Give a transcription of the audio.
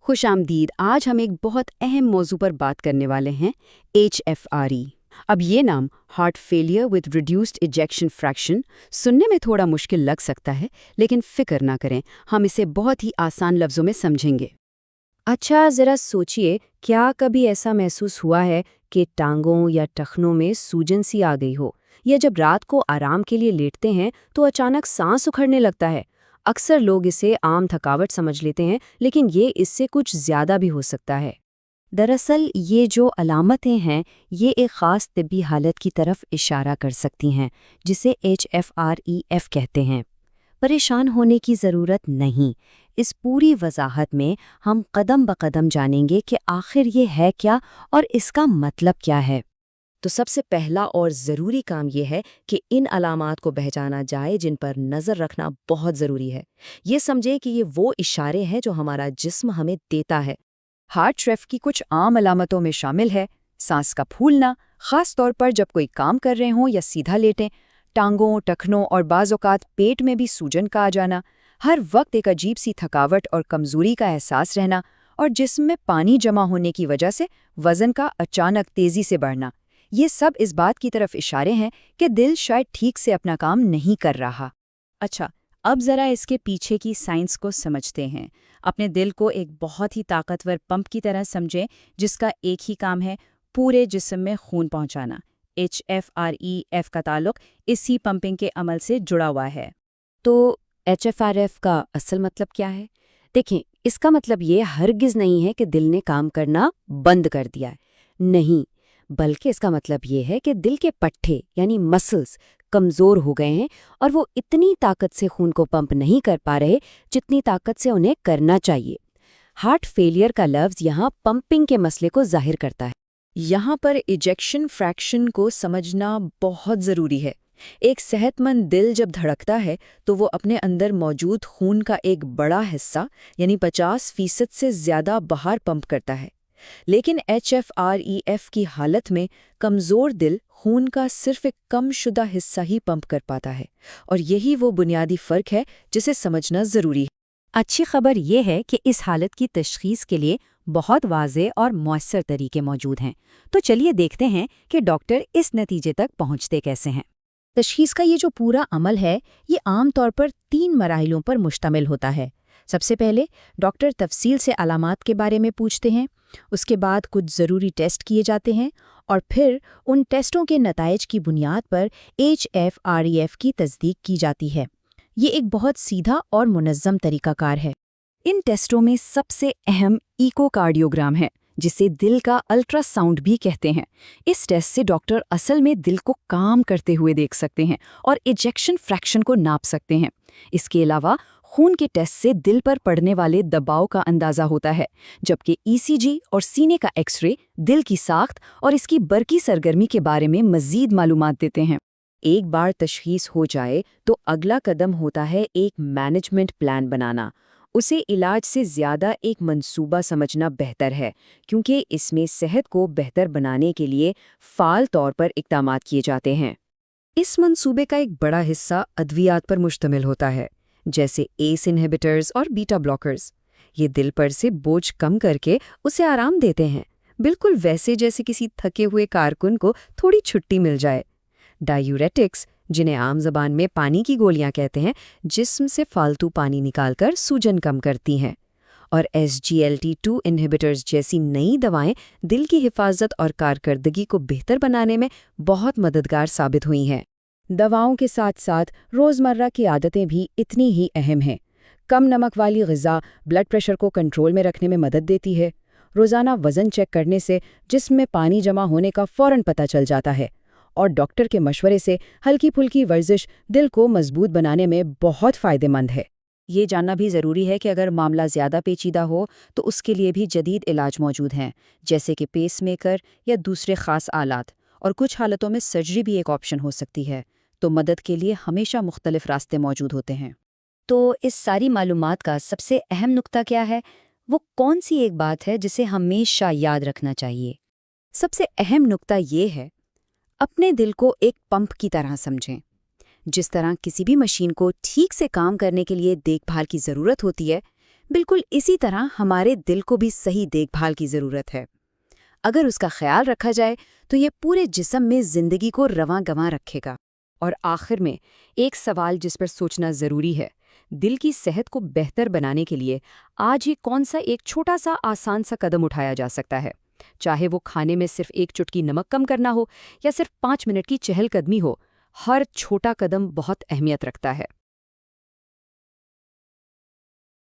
खुश आमदीद। आज हम एक बहुत अहम मौजू पर बात करने वाले हैं, HFRE। अब ये नाम heart failure with reduced ejection fraction सुनने में थोड़ा मुश्किल लग सकता है, लेकिन फिक्र ना करें, हम इसे बहुत ही आसान लफ्ज़ों में समझेंगे। अच्छा, ज़रा सोचिए, क्या कभी ऐसा महसूस हुआ है कि टांगों या टखनों में सूजन सी आ गई हो, या जब रात को आराम के लिए लेटते हैं तो अचानक सांस उखड़ने लगता है। अक्सर लोग इसे आम थकावट समझ लेते हैं, लेकिन ये इससे कुछ ज़्यादा भी हो सकता है। दरअसल ये जो अलामतें हैं, ये एक ख़ास तिब्बी हालत की तरफ इशारा कर सकती हैं, जिसे HFrEF कहते हैं। परेशान होने की ज़रूरत नहीं। इस पूरी वजाहत में हम कदम ब कदम जानेंगे कि आखिर ये है क्या और इसका मतलब क्या है। तो सबसे पहला और ज़रूरी काम ये है कि इन अलामात को पहचाना जाए जिन पर नज़र रखना बहुत ज़रूरी है। ये समझें कि ये वो इशारे हैं जो हमारा जिस्म हमें देता है। हार्ट ट्रैफ की कुछ आम अलामतों में शामिल है सांस का फूलना, खास तौर पर जब कोई काम कर रहे हों या सीधा लेटें, टांगों, टखनों और बाज़ औक़ात पेट में भी सूजन का आ जाना, हर वक्त एक अजीब सी थकावट और कमज़ोरी का एहसास रहना, और जिस्म में पानी जमा होने की वजह से वज़न का अचानक तेज़ी से बढ़ना। ये सब इस बात की तरफ इशारे हैं कि दिल शायद ठीक से अपना काम नहीं कर रहा। अच्छा, अब ज़रा इसके पीछे की साइंस को समझते हैं। अपने दिल को एक बहुत ही ताकतवर पंप की तरह समझें, जिसका एक ही काम है, पूरे जिस्म में खून पहुंचाना। HFrEF का ताल्लुक इसी पंपिंग के अमल से जुड़ा हुआ है। तो HFrEF का असल मतलब क्या है? देखें, इसका मतलब ये हरगिज़ नहीं है कि दिल ने काम करना बंद कर दिया है। नहीं, बल्कि इसका मतलब ये है कि दिल के पट्टे यानी मसल्स कमज़ोर हो गए हैं और वो इतनी ताकत से खून को पंप नहीं कर पा रहे जितनी ताकत से उन्हें करना चाहिए। हार्ट फेलियर का लफ्ज़ यहाँ पंपिंग के मसले को जाहिर करता है। यहाँ पर इजेक्शन फ्रैक्शन को समझना बहुत ज़रूरी है। एक सेहतमंद दिल जब धड़कता है तो वो अपने अंदर मौजूद खून का एक बड़ा हिस्सा यानी 50% से ज़्यादा बाहर पंप करता है। लेकिन HFrEF की हालत में कमज़ोर दिल खून का सिर्फ एक कम शुदा हिस्सा ही पंप कर पाता है, और यही वो बुनियादी फ़र्क है जिसे समझना ज़रूरी है। अच्छी खबर ये है कि इस हालत की तशख़ीस के लिए बहुत वाज़ेह और मौसर तरीके मौजूद हैं। तो चलिए देखते हैं कि डॉक्टर इस नतीजे तक पहुंचते कैसे हैं। तशख़ीस का ये जो पूरा अमल है, ये आम तौर पर 3 मराहिलों पर मुश्तमिल होता है। सबसे पहले डॉक्टर तफसील से अलामात के बारे में पूछते हैं, उसके बाद कुछ ज़रूरी टेस्ट किए जाते हैं, और फिर उन टेस्टों के नताइज की बुनियाद पर HFrEF की तस्दीक की जाती है। ये एक बहुत सीधा और मुनज़्ज़म तरीक़ाकार है। इन टेस्टों में सबसे अहम इकोकार्डियोग्राम है, जिसे दिल का अल्ट्रासाउंड भी कहते हैं। इस टेस्ट से डॉक्टर असल में दिल को काम करते हुए देख सकते हैं और इजेक्शन फ्रैक्शन को नाप सकते हैं। इसके अलावा खून के टेस्ट से दिल पर पड़ने वाले दबाव का अंदाज़ा होता है, जबकि ECG और सीने का एक्सरे दिल की साख्त और इसकी बरकी सरगर्मी के बारे में मज़ीद मालूमात देते हैं। एक बार तशख़ीस हो जाए तो अगला कदम होता है एक मैनेजमेंट प्लान बनाना। उसे इलाज से ज़्यादा एक मंसूबा समझना बेहतर है, क्योंकि इसमें सेहत को बेहतर बनाने के लिए फ़ाल तौर पर इक़दामात किए जाते हैं। इस मंसूबे का एक बड़ा हिस्सा अद्वियात पर मुश्तमिल होता है, जैसे ACE इनहिबिटर्स और बीटा ब्लॉकर्स। ये दिल पर से बोझ कम करके उसे आराम देते हैं, बिल्कुल वैसे जैसे किसी थके हुए कारकुन को थोड़ी छुट्टी मिल जाए। डायूरेटिक्स, जिन्हें आम ज़बान में पानी की गोलियां कहते हैं, जिस्म से फालतू पानी निकालकर सूजन कम करती हैं। और SGLT2 इनहिबिटर्स जैसी नई दवाएं दिल की हिफाजत और कारकर्दगी को बेहतर बनाने में बहुत मददगार साबित हुई हैं। दवाओं के साथ साथ रोज़मर्रा की आदतें भी इतनी ही अहम हैं। कम नमक वाली ग़िज़ा ब्लड प्रेशर को कंट्रोल में रखने में मदद देती है। रोज़ाना वज़न चेक करने से जिस्म में पानी जमा होने का फ़ौरन पता चल जाता है, और डॉक्टर के मशवरे से हल्की फुल्की वर्जिश दिल को मजबूत बनाने में बहुत फ़ायदेमंद है। ये जानना भी ज़रूरी है कि अगर मामला ज़्यादा पेचीदा हो तो उसके लिए भी जदीद इलाज मौजूद हैं, जैसे कि पेसमेकर या दूसरे ख़ास आलात, और कुछ हालतों में सर्जरी भी एक ऑप्शन हो सकती है। तो मदद के लिए हमेशा मुख्तलिफ रास्ते मौजूद होते हैं। तो इस सारी मालूमात का सबसे अहम नुक्ता क्या है? वो कौन सी एक बात है जिसे हमेशा याद रखना चाहिए? सबसे अहम नुक्ता ये है, अपने दिल को एक पंप की तरह समझें। जिस तरह किसी भी मशीन को ठीक से काम करने के लिए देखभाल की ज़रूरत होती है, بالکل اسی طرح ہمارے دل کو بھی صحیح دیکھ بھال کی ضرورت ہے۔ اگر اس کا خیال رکھا جائے تو یہ پورے جسم میں زندگی کو رواں گواں رکھے گا۔ اور آخر میں ایک سوال جس پر سوچنا ضروری ہے، دل کی صحت کو بہتر بنانے کے لیے آج ہی کون سا ایک چھوٹا سا آسان سا قدم اٹھایا جا سکتا ہے؟ چاہے وہ کھانے میں صرف ایک چٹکی نمک کم کرنا ہو یا صرف 5 منٹ کی چہل قدمی ہو، ہر چھوٹا قدم بہت اہمیت رکھتا ہے۔